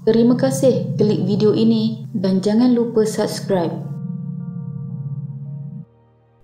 Terima kasih klik video ini dan jangan lupa subscribe.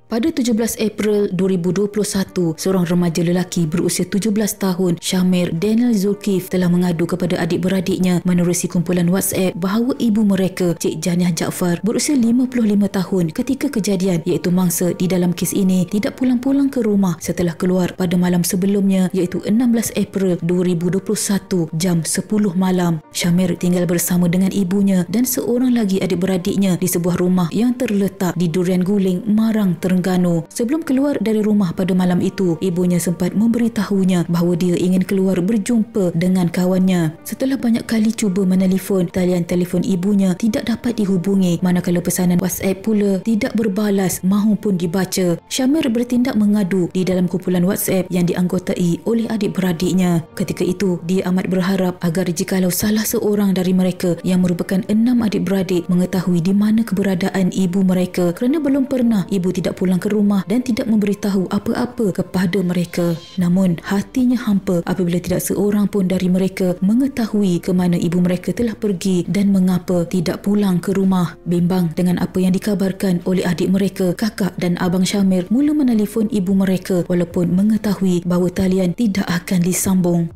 Pada 17 April 2021, seorang remaja lelaki berusia 17 tahun, Syamir Daniel Zulkif, telah mengadu kepada adik-beradiknya menerusi kumpulan WhatsApp bahawa ibu mereka, Cik Janiah Jaafar, berusia 55 tahun ketika kejadian iaitu mangsa di dalam kes ini tidak pulang-pulang ke rumah setelah keluar pada malam sebelumnya iaitu 16 April 2021 jam 10 malam. Syamir tinggal bersama dengan ibunya dan seorang lagi adik-beradiknya di sebuah rumah yang terletak di Durian Guling, Marang, Terengganu. Sebelum keluar dari rumah pada malam itu, ibunya sempat memberitahunya bahawa dia ingin keluar berjumpa dengan kawannya. Setelah banyak kali cuba menelefon, talian telefon ibunya tidak dapat dihubungi, manakala pesanan WhatsApp pula tidak berbalas mahupun dibaca. Syamir bertindak mengadu di dalam kumpulan WhatsApp yang dianggotai oleh adik-beradiknya. Ketika itu, dia amat berharap agar jikalau salah seorang dari mereka yang merupakan 6 adik-beradik mengetahui di mana keberadaan ibu mereka, kerana belum pernah ibu tidak pulang ke rumah dan tidak memberitahu apa-apa kepada mereka. Namun hatinya hampa apabila tidak seorang pun dari mereka mengetahui ke mana ibu mereka telah pergi dan mengapa tidak pulang ke rumah. Bimbang dengan apa yang dikabarkan oleh adik mereka, kakak dan abang Syamir mula menelefon ibu mereka walaupun mengetahui bahawa talian tidak akan disambung.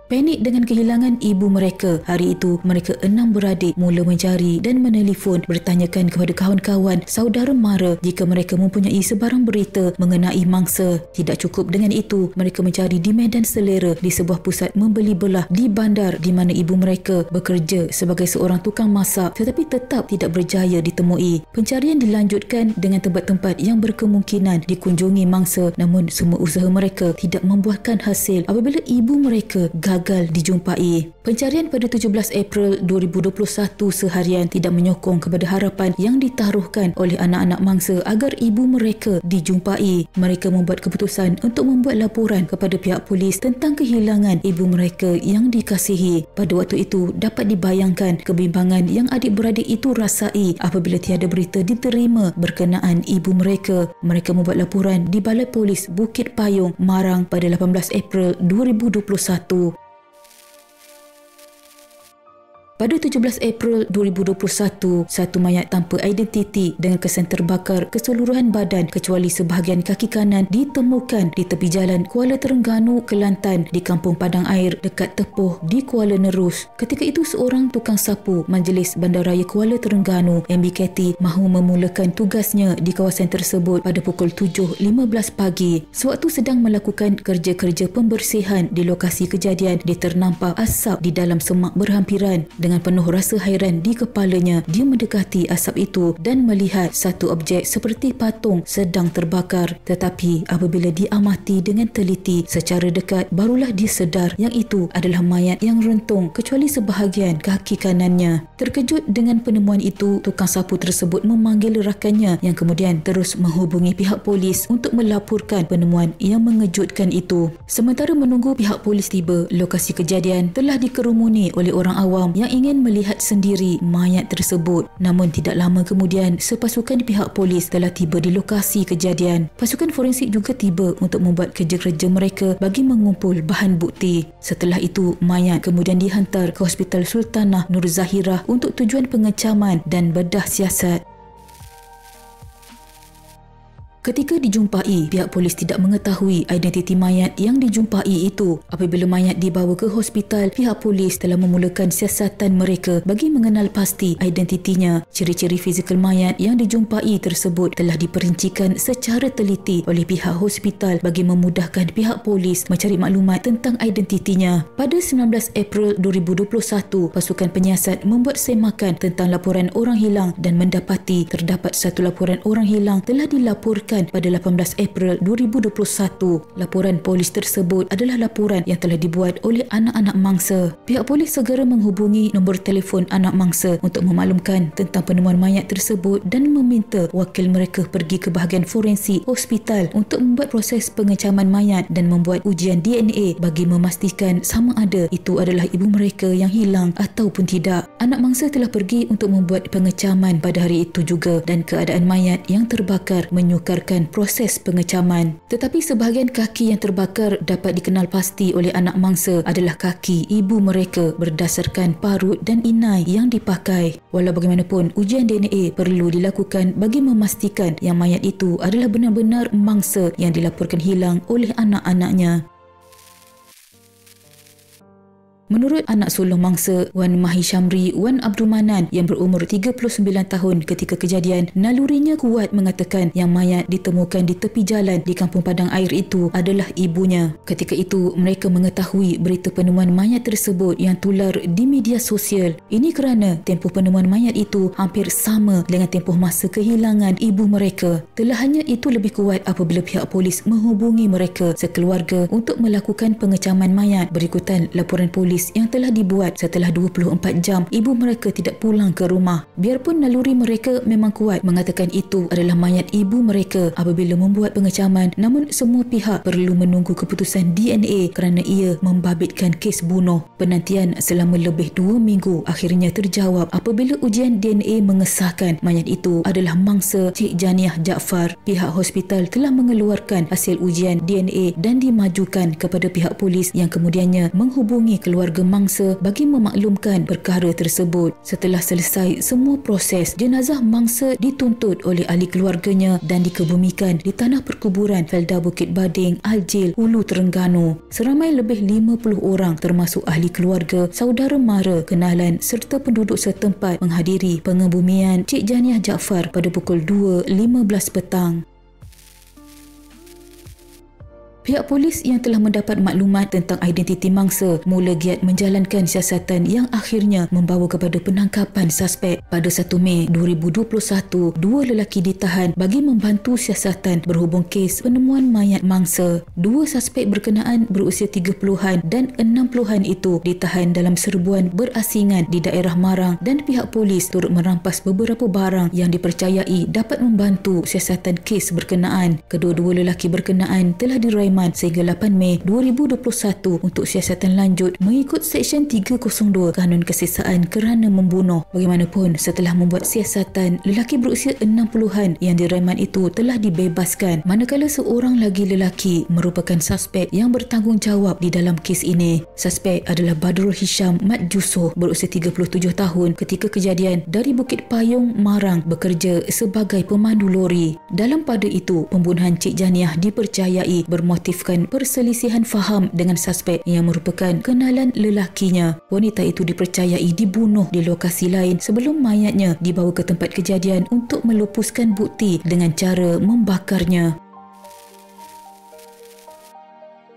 Panik dengan kehilangan ibu mereka, hari itu mereka 6 beradik mula mencari dan menelefon bertanyakan kepada kawan-kawan saudara mara jika mereka mempunyai sebarang berita mengenai mangsa. Tidak cukup dengan itu, mereka mencari di Medan Selera di sebuah pusat membeli belah di bandar di mana ibu mereka bekerja sebagai seorang tukang masak, tetapi tetap tidak berjaya ditemui. Pencarian dilanjutkan dengan tempat-tempat yang berkemungkinan dikunjungi mangsa, namun semua usaha mereka tidak membuahkan hasil apabila ibu mereka gagal dijumpai. Pencarian pada 17 April 2021 seharian tidak menyokong kepada harapan yang ditaruhkan oleh anak-anak mangsa agar ibu mereka dijumpai. Mereka membuat keputusan untuk membuat laporan kepada pihak polis tentang kehilangan ibu mereka yang dikasihi. Pada waktu itu dapat dibayangkan kebimbangan yang adik-beradik itu rasai apabila tiada berita diterima berkenaan ibu mereka. Mereka membuat laporan di Balai Polis Bukit Payung, Marang pada 18 April 2021. Pada 17 April 2021, satu mayat tanpa identiti dengan kesan terbakar keseluruhan badan kecuali sebahagian kaki kanan ditemukan di tepi jalan Kuala Terengganu, Kelantan di Kampung Padang Air dekat Tepoh di Kuala Nerus. Ketika itu seorang tukang sapu Majlis Bandaraya Kuala Terengganu MBKT mahu memulakan tugasnya di kawasan tersebut pada pukul 7.15 pagi. Sewaktu sedang melakukan kerja-kerja pembersihan di lokasi kejadian, dia ternampak asap di dalam semak berhampiran. Dengan penuh rasa hairan di kepalanya, dia mendekati asap itu dan melihat satu objek seperti patung sedang terbakar. Tetapi apabila diamati dengan teliti secara dekat, barulah dia sedar yang itu adalah mayat yang rentung kecuali sebahagian kaki kanannya. Terkejut dengan penemuan itu, tukang sapu tersebut memanggil rakannya yang kemudian terus menghubungi pihak polis untuk melaporkan penemuan yang mengejutkan itu. Sementara menunggu pihak polis tiba, lokasi kejadian telah dikerumuni oleh orang awam yang ingin melihat sendiri mayat tersebut. Namun tidak lama kemudian, sepasukan pihak polis telah tiba di lokasi kejadian. Pasukan forensik juga tiba untuk membuat kerja-kerja mereka bagi mengumpul bahan bukti. Setelah itu, mayat kemudian dihantar ke Hospital Sultanah Nur Zahirah untuk tujuan pengecaman dan bedah siasat. Ketika dijumpai, pihak polis tidak mengetahui identiti mayat yang dijumpai itu. Apabila mayat dibawa ke hospital, pihak polis telah memulakan siasatan mereka bagi mengenal pasti identitinya. Ciri-ciri fizikal mayat yang dijumpai tersebut telah diperincikan secara teliti oleh pihak hospital bagi memudahkan pihak polis mencari maklumat tentang identitinya. Pada 19 April 2021, pasukan penyiasat membuat semakan tentang laporan orang hilang dan mendapati terdapat satu laporan orang hilang telah dilaporkan pada 18 April 2021. Laporan polis tersebut adalah laporan yang telah dibuat oleh anak-anak mangsa. Pihak polis segera menghubungi nombor telefon anak mangsa untuk memaklumkan tentang penemuan mayat tersebut dan meminta wakil mereka pergi ke bahagian forensik hospital untuk membuat proses pengecaman mayat dan membuat ujian DNA bagi memastikan sama ada itu adalah ibu mereka yang hilang ataupun tidak. Anak mangsa telah pergi untuk membuat pengecaman pada hari itu juga dan keadaan mayat yang terbakar menyukar menggambarkan proses pengecaman. Tetapi sebahagian kaki yang terbakar dapat dikenal pasti oleh anak mangsa adalah kaki ibu mereka berdasarkan parut dan inai yang dipakai. Walau bagaimanapun, ujian DNA perlu dilakukan bagi memastikan yang mayat itu adalah benar-benar mangsa yang dilaporkan hilang oleh anak-anaknya. Menurut anak sulung mangsa Wan Mahi Syamri Wan Abdul Manan yang berumur 39 tahun ketika kejadian, nalurinya kuat mengatakan yang mayat ditemukan di tepi jalan di kampung padang air itu adalah ibunya. Ketika itu mereka mengetahui berita penemuan mayat tersebut yang tular di media sosial. Ini kerana tempoh penemuan mayat itu hampir sama dengan tempoh masa kehilangan ibu mereka. Telahannya itu lebih kuat apabila pihak polis menghubungi mereka sekeluarga untuk melakukan pengecaman mayat berikutan laporan polis yang telah dibuat setelah 24 jam ibu mereka tidak pulang ke rumah. Biarpun naluri mereka memang kuat mengatakan itu adalah mayat ibu mereka apabila membuat pengecaman, namun semua pihak perlu menunggu keputusan DNA kerana ia membabitkan kes bunuh. Penantian selama lebih 2 minggu akhirnya terjawab apabila ujian DNA mengesahkan mayat itu adalah mangsa Cik Janiah Jaafar. Pihak hospital telah mengeluarkan hasil ujian DNA dan dimajukan kepada pihak polis yang kemudiannya menghubungi keluarga mangsa bagi memaklumkan perkara tersebut. Setelah selesai semua proses, jenazah mangsa dituntut oleh ahli keluarganya dan dikebumikan di tanah perkuburan Felda Bukit Bading, Aljil, Hulu Terengganu. Seramai lebih 50 orang termasuk ahli keluarga, saudara mara, kenalan serta penduduk setempat menghadiri pengebumian Cik Janiah Jaafar pada pukul 2.15 petang. Pihak polis yang telah mendapat maklumat tentang identiti mangsa mula giat menjalankan siasatan yang akhirnya membawa kepada penangkapan suspek. Pada 1 Mei 2021, 2 lelaki ditahan bagi membantu siasatan berhubung kes penemuan mayat mangsa. 2 suspek berkenaan berusia 30-an dan 60-an itu ditahan dalam serbuan berasingan di daerah Marang dan pihak polis turut merampas beberapa barang yang dipercayai dapat membantu siasatan kes berkenaan. Kedua-dua lelaki berkenaan telah diraiman sehingga 8 Mei 2021 untuk siasatan lanjut mengikut Seksyen 302 Kanun Kesesaan kerana membunuh. Bagaimanapun, setelah membuat siasatan, lelaki berusia 60-an yang diraiman itu telah dibebaskan, manakala seorang lagi lelaki merupakan suspek yang bertanggungjawab di dalam kes ini. Suspek adalah Badrul Hisham Mat Jusoh berusia 37 tahun ketika kejadian dari Bukit Payung, Marang, bekerja sebagai pemandu lori. Dalam pada itu, pembunuhan Cik Janiah dipercayai bermotif perselisihan faham dengan suspek yang merupakan kenalan lelakinya. Wanita itu dipercayai dibunuh di lokasi lain sebelum mayatnya dibawa ke tempat kejadian untuk melupuskan bukti dengan cara membakarnya.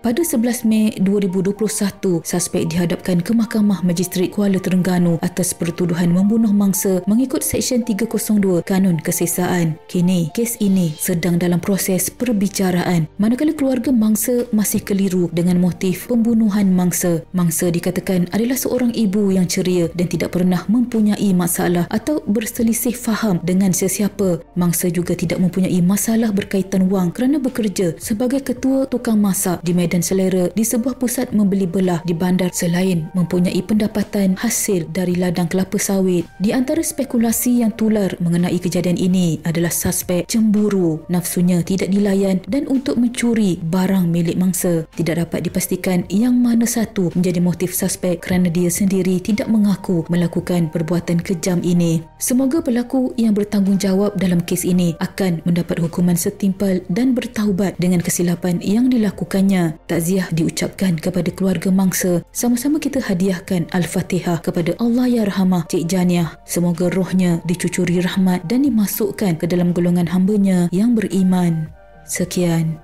Pada 11 Mei 2021, suspek dihadapkan ke Mahkamah Magistrat Kuala Terengganu atas pertuduhan membunuh mangsa mengikut Seksyen 302 Kanun Kesesaan. Kini, kes ini sedang dalam proses perbicaraan. Manakala keluarga mangsa masih keliru dengan motif pembunuhan mangsa. Mangsa dikatakan adalah seorang ibu yang ceria dan tidak pernah mempunyai masalah atau berselisih faham dengan sesiapa. Mangsa juga tidak mempunyai masalah berkaitan wang kerana bekerja sebagai ketua tukang masak di Medan Selera di sebuah pusat membeli belah di bandar selain mempunyai pendapatan hasil dari ladang kelapa sawit. Di antara spekulasi yang tular mengenai kejadian ini adalah suspek cemburu, nafsunya tidak dilayan dan untuk mencuri barang milik mangsa. Tidak dapat dipastikan yang mana satu menjadi motif suspek kerana dia sendiri tidak mengaku melakukan perbuatan kejam ini. Semoga pelaku yang bertanggungjawab dalam kes ini akan mendapat hukuman setimpal dan bertaubat dengan kesilapan yang dilakukannya. Takziah diucapkan kepada keluarga mangsa. Sama-sama kita hadiahkan Al-Fatihah kepada Allahyarhamah Cik Janiah. Semoga rohnya dicucuri rahmat dan dimasukkan ke dalam golongan hamba-Nya yang beriman. Sekian.